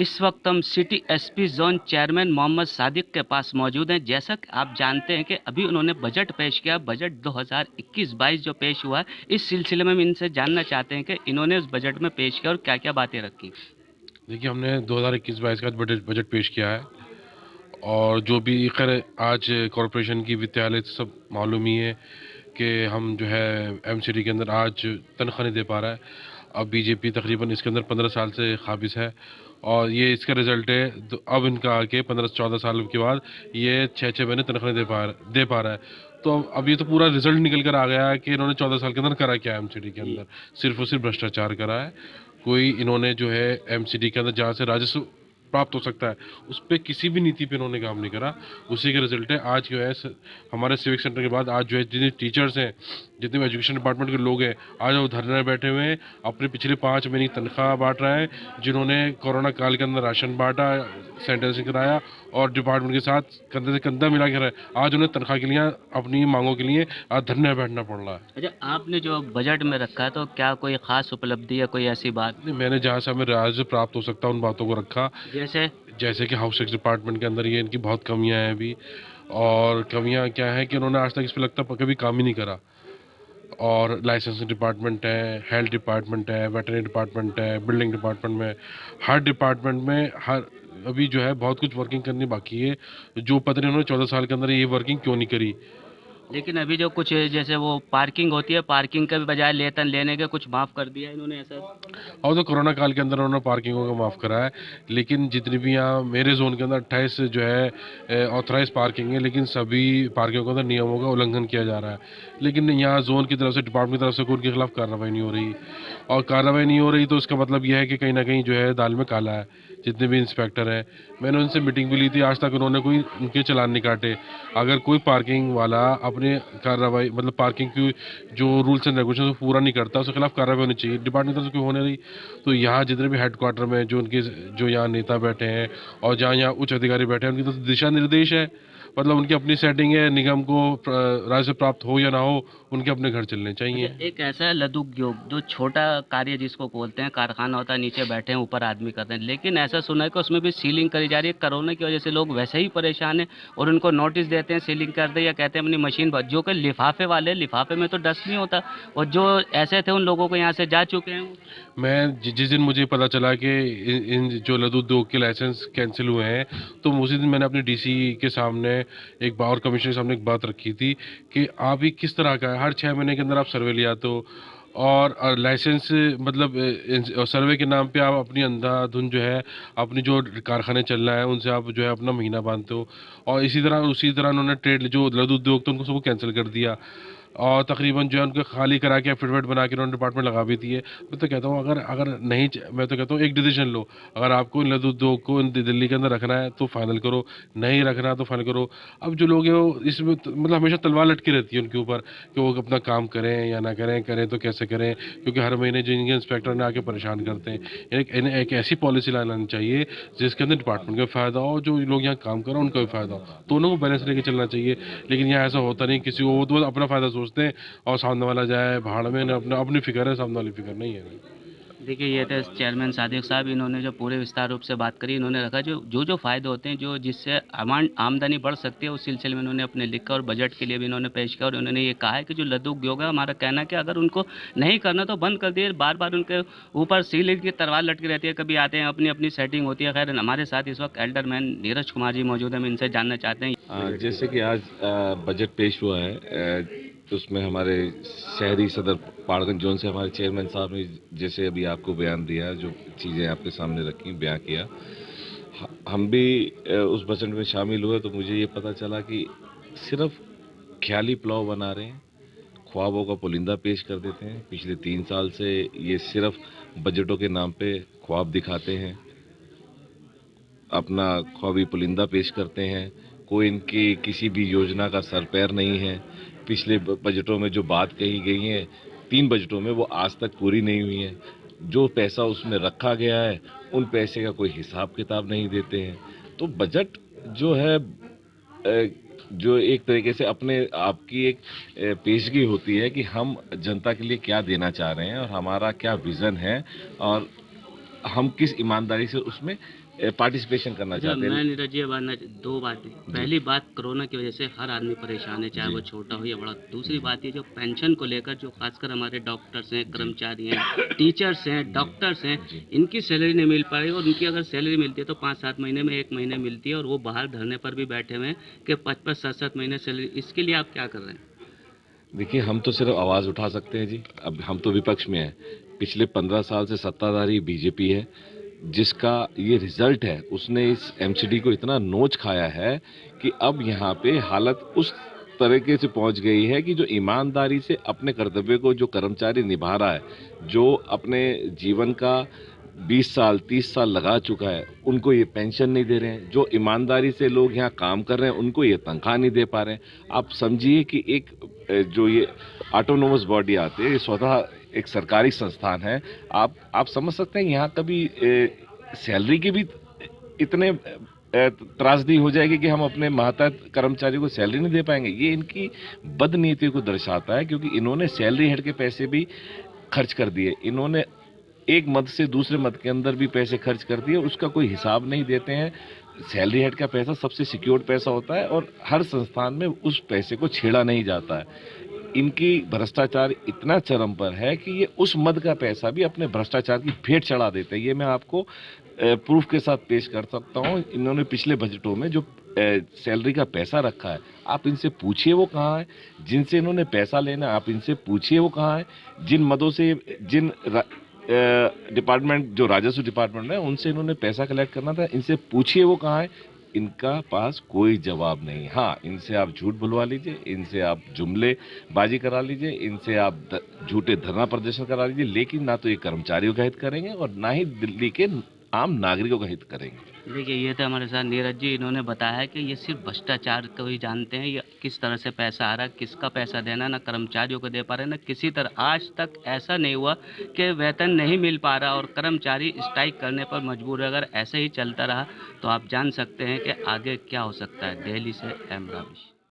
इस वक्त हम city SP zone chairman Mohammad Sadiq के पास मौजूद हैं। जैसा कि आप जानते हैं कि अभी उन्होंने बजट पेश किया, बजट 2021-22 जो पेश हुआ है, इस सिलसिले में हम इनसे जानना चाहते हैं कि इन्होंने उस बजट में पेश किया और क्या-क्या बातें रखी। देखिए, हमने 2021-22 का बजट बजट पेश किया है। और जो भी खैर आज कॉरपोरेशन की वित्तालय से सब मालूम ही है कि हम जो है एमसीडी के अंदर आज तनख्वाह नहीं दे पा रहा है। अब बीजेपी तकरीबन इसके अंदर 15 साल से काबिज़ है और ये इसका रिज़ल्ट है। तो अब इनका आके 15-14 साल के बाद ये 6-6 महीने तनख्वाह नहीं दे पा रहा है। तो अब ये तो पूरा रिज़ल्ट निकल कर आ गया है कि इन्होंने 14 साल के अंदर करा क्या है एमसीडी के जी। अंदर। सिर्फ़ और सिर्फ भ्रष्टाचार करा है। कोई इन्होंने जो है एमसीडी के अंदर जहाँ से राजस्व प्राप्त हो सकता है, उस पे किसी भी नीति पे इन्होंने काम नहीं करा। उसी का रिज़ल्ट है आज जो है हमारे सिविक सेंटर के बाद आज जो है जितने टीचर्स हैं, जितने भी एजुकेशन डिपार्टमेंट के लोग हैं, आज वो धरने में बैठे हुए हैं, अपने पिछले 5 महीने की तनख्वाह बाँट रहे हैं। जिन्होंने कोरोना काल के अंदर राशन बाँटा, सैनिटाइजेशन कराया और डिपार्टमेंट के साथ कंधे से कंधा मिला के रहे, आज उन्हें तनख्वाह के लिए, अपनी मांगों के लिए आज धरने में बैठना पड़ रहा है। अच्छा, आपने जो बजट में रखा है, तो क्या कोई ख़ास उपलब्धि या कोई ऐसी बात? नहीं, मैंने जहाँ से हमें राजस्व प्राप्त हो सकता है उन बातों को रखा। जैसे? जैसे कि हाउस टैक्स डिपार्टमेंट के अंदर ये इनकी बहुत कमियां हैं अभी। और कमियां क्या है कि उन्होंने आज तक इस पे लगता कभी काम ही नहीं करा। और लाइसेंसिंग डिपार्टमेंट है, हेल्थ डिपार्टमेंट है, वेटरनरी डिपार्टमेंट है, बिल्डिंग डिपार्टमेंट में, हर डिपार्टमेंट में हर अभी जो है बहुत कुछ वर्किंग करनी बाकी है। जो पता नहीं उन्होंने 14 साल के अंदर ये वर्किंग क्यों नहीं करी। लेकिन अभी जो कुछ जैसे वो पार्किंग होती है, पार्किंग के बजाय लेतन लेने के कुछ माफ़ कर दिया इन्होंने, ऐसा? और तो कोरोना काल के अंदर उन्होंने पार्किंगों का माफ़ करा है। लेकिन जितनी भी यहाँ मेरे जोन के अंदर 28 जो है ऑथराइज पार्किंग है, लेकिन सभी पार्किंगों के अंदर नियमों का उल्लंघन किया जा रहा है। लेकिन यहाँ जोन की तरफ से, डिपार्टमेंट की तरफ से कोई उनके खिलाफ कार्रवाई नहीं हो रही। और कार्रवाई नहीं हो रही तो इसका मतलब यह है कि कहीं ना कहीं जो है दाल में काला है। जितने भी इंस्पेक्टर हैं, मैंने उनसे मीटिंग भी ली थी, आज तक उन्होंने कोई उनके चालान नहीं काटे। अगर कोई पार्किंग वाला अपने कार्रवाई मतलब पार्किंग की जो रूल्स एंड रेगुलेशन पूरा नहीं करता, उसके खिलाफ कार्रवाई होनी चाहिए। डिपार्टमेंट की तरफ से क्यों होने रही? तो यहाँ जितने भी हेडक्वार्टर में जो उनके जो यहाँ नेता बैठे हैं और जहाँ यहाँ उच्च अधिकारी बैठे हैं, उनकी तो दिशा निर्देश है। मतलब उनकी अपनी सेटिंग है, निगम को राजस्व प्राप्त हो या ना हो, उनके अपने घर चलने अच्छा, चाहिए। एक ऐसा है लघु उद्योग जो छोटा कार्य जिसको बोलते हैं, कारखाना होता है, नीचे बैठे हैं, ऊपर आदमी करते हैं, लेकिन ऐसा सुना है कि उसमें भी सीलिंग करी जा रही है। कोरोना की वजह से लोग वैसे ही परेशान हैं और उनको नोटिस देते हैं सीलिंग कर दे, या कहते हैं अपनी मशीन जो कि लिफाफे वाले, लिफाफे में तो डस्ट नहीं होता, और जो ऐसे थे उन लोगों को यहाँ से जा चुके हैं वो। मैं जिस दिन मुझे पता चला कि इन जो लघु उद्योग के लाइसेंस कैंसिल हुए हैं, तो उसी दिन मैंने अपने डीसी के सामने एक बार और कमिश्नर के सामने एक बात रखी थी कि आप ही किस तरह का है, हर 6 महीने के अंदर आप सर्वे लिया तो और लाइसेंस मतलब सर्वे के नाम पे आप अपनी अंधाधुंध जो है अपनी जो कारखाने चल रहा है उनसे आप जो है अपना महीना बांधते हो। और उसी तरह उन्होंने ट्रेड जो लघु उद्योग थे उनको सबको कैंसिल कर दिया और तकरीबन जो है उनको खाली करा के एफिडेविट बना के उन्होंने डिपार्टमेंट लगा भी दी है। मैं तो कहता हूँ अगर अगर नहीं मैं तो कहता हूँ एक डिसीजन लो। अगर आपको इन लघु उद्योग को दिल्ली के अंदर रखना है तो फाइनल करो, नहीं रखना तो फाइनल करो। अब जो लोग हैं वो इसमें मतलब हमेशा तलवार लटकी रहती है उनके ऊपर कि वो अपना काम करें या ना करें, करें तो कैसे करें, क्योंकि हर महीने जो इनके इंस्पेक्टर ने आके परेशान करते हैं। एक ऐसी पॉलिसी लानी चाहिए जिसके अंदर डिपार्टमेंट का फ़ायदा हो, जो लोग यहाँ काम कर रहे हैं उनका भी फ़ायदा हो, दोनों को बैलेंस लेके चलना चाहिए। लेकिन यहाँ ऐसा होता नहीं, किसी को वो तो अपना फ़ायदा सोचते हैं और सामने वाला जाए भाड़ में, ना अपना अपनी फ़िक्र है, सामने वाली फ़िक्र नहीं है। देखिए, ये थे चेयरमैन सादिक साहब, इन्होंने जो पूरे विस्तार रूप से बात करी, इन्होंने रखा जो फ़ायदे होते हैं, जो जिससे आमदनी बढ़ सकती है, उस सिलसिले में इन्होंने अपने लिखा और बजट के लिए भी इन्होंने पेश किया। और उन्होंने ये कहा है कि जो लघु उद्योग है, हमारा कहना है कि अगर उनको नहीं करना तो बंद कर दिए। बार बार उनके ऊपर सीलिंग की तलवार लटकी रहती है, कभी आते हैं, अपनी अपनी सेटिंग होती है। खैर, हमारे साथ इस वक्त एल्डरमैन नीरज कुमार जी मौजूद हैं, हम इनसे जानना चाहते हैं। जैसे कि आज बजट पेश हुआ है, तो उसमें हमारे शहरी सदर पाड़गंज जोन से हमारे चेयरमैन साहब ने जैसे अभी आपको बयान दिया, जो चीज़ें आपके सामने रखी, बयान किया, हम भी उस बजट में शामिल हुए तो मुझे ये पता चला कि सिर्फ ख्याली पुलाव बना रहे हैं, ख्वाबों का पुलिंदा पेश कर देते हैं। पिछले 3 साल से ये सिर्फ बजटों के नाम पे ख्वाब दिखाते हैं, अपना ख्वाबी पुलिंदा पेश करते हैं। कोई इनकी किसी भी योजना का सर पैर नहीं है। पिछले बजटों में जो बात कही गई है, 3 बजटों में, वो आज तक पूरी नहीं हुई है। जो पैसा उसमें रखा गया है, उन पैसे का कोई हिसाब किताब नहीं देते हैं। तो बजट जो है जो एक तरीके से अपने आपकी एक पेशगी होती है कि हम जनता के लिए क्या देना चाह रहे हैं और हमारा क्या विज़न है और हम किस ईमानदारी से उसमें पार्टिसिपेशन करना अच्छा, चाहते मैं हैं। नीरज जी अब दो बातें। पहली बात, कोरोना की वजह से हर आदमी परेशान है, चाहे जी। वो छोटा हो या बड़ा। दूसरी बात ये जो पेंशन को लेकर, जो खासकर हमारे डॉक्टर्स हैं, कर्मचारी हैं, टीचर्स हैं, डॉक्टर्स हैं, जी। इनकी सैलरी नहीं मिल पा रही। और उनकी अगर सैलरी मिलती है तो 5-7 महीने में, 1 महीने मिलती है, और वो बाहर धरने पर भी बैठे हुए हैं कि 5-5, 7-7 महीने सैलरी। इसके लिए आप क्या कर रहे हैं? देखिए, हम तो सिर्फ आवाज़ उठा सकते हैं जी। अब हम तो विपक्ष में हैं। पिछले 15 साल से सत्ताधारी बीजेपी है, जिसका ये रिजल्ट है, उसने इस एमसीडी को इतना नोच खाया है कि अब यहाँ पे हालत उस तरीके से पहुंच गई है कि जो ईमानदारी से अपने कर्तव्य को जो कर्मचारी निभा रहा है, जो अपने जीवन का 20 साल 30 साल लगा चुका है, उनको ये पेंशन नहीं दे रहे हैं। जो ईमानदारी से लोग यहाँ काम कर रहे हैं, उनको ये तनख्वाह नहीं दे पा रहे हैं। आप समझिए कि एक जो ये ऑटोनोमस बॉडी आती है, ये स्वतः एक सरकारी संस्थान है। आप समझ सकते हैं यहाँ कभी सैलरी के भी इतने त्रासदी हो जाएगी कि हम अपने मातहत कर्मचारी को सैलरी नहीं दे पाएंगे। ये इनकी बदनीति को दर्शाता है, क्योंकि इन्होंने सैलरी हेड के पैसे भी खर्च कर दिए। इन्होंने एक मद से दूसरे मद के अंदर भी पैसे खर्च कर दिए, उसका कोई हिसाब नहीं देते हैं। सैलरी हेड का पैसा सबसे सिक्योर्ड पैसा होता है और हर संस्थान में उस पैसे को छेड़ा नहीं जाता है। इनकी भ्रष्टाचार इतना चरम पर है कि ये उस मद का पैसा भी अपने भ्रष्टाचार की भेंट चढ़ा देते हैं। ये मैं आपको प्रूफ के साथ पेश कर सकता हूँ। इन्होंने पिछले बजटों में जो सैलरी का पैसा रखा है, आप इनसे पूछिए वो कहाँ है। जिनसे इन्होंने पैसा लेना है, आप इनसे पूछिए वो कहाँ है। जिन मदों से, जिन डिपार्टमेंट, जो राजस्व डिपार्टमेंट है, उनसे इन्होंने पैसा कलेक्ट करना था, इनसे पूछिए वो कहाँ है। इनका पास कोई जवाब नहीं। हाँ, इनसे आप झूठ बुलवा लीजिए, इनसे आप जुमले बाजी करा लीजिए, इनसे आप झूठे धरना प्रदर्शन करा लीजिए, लेकिन ना तो ये कर्मचारियों का हित करेंगे और ना ही दिल्ली के आम नागरिकों का हित करेंगे। देखिए, ये तो हमारे साथ नीरज जी, इन्होंने बताया है कि ये सिर्फ भ्रष्टाचार को ही जानते हैं। ये किस तरह से पैसा आ रहा है, किसका पैसा देना, ना कर्मचारियों को दे पा रहे, ना किसी तरह। आज तक ऐसा नहीं हुआ कि वेतन नहीं मिल पा रहा और कर्मचारी स्ट्राइक करने पर मजबूर है। अगर ऐसे ही चलता रहा तो आप जान सकते हैं कि आगे क्या हो सकता है। दिल्ली से एम राविश।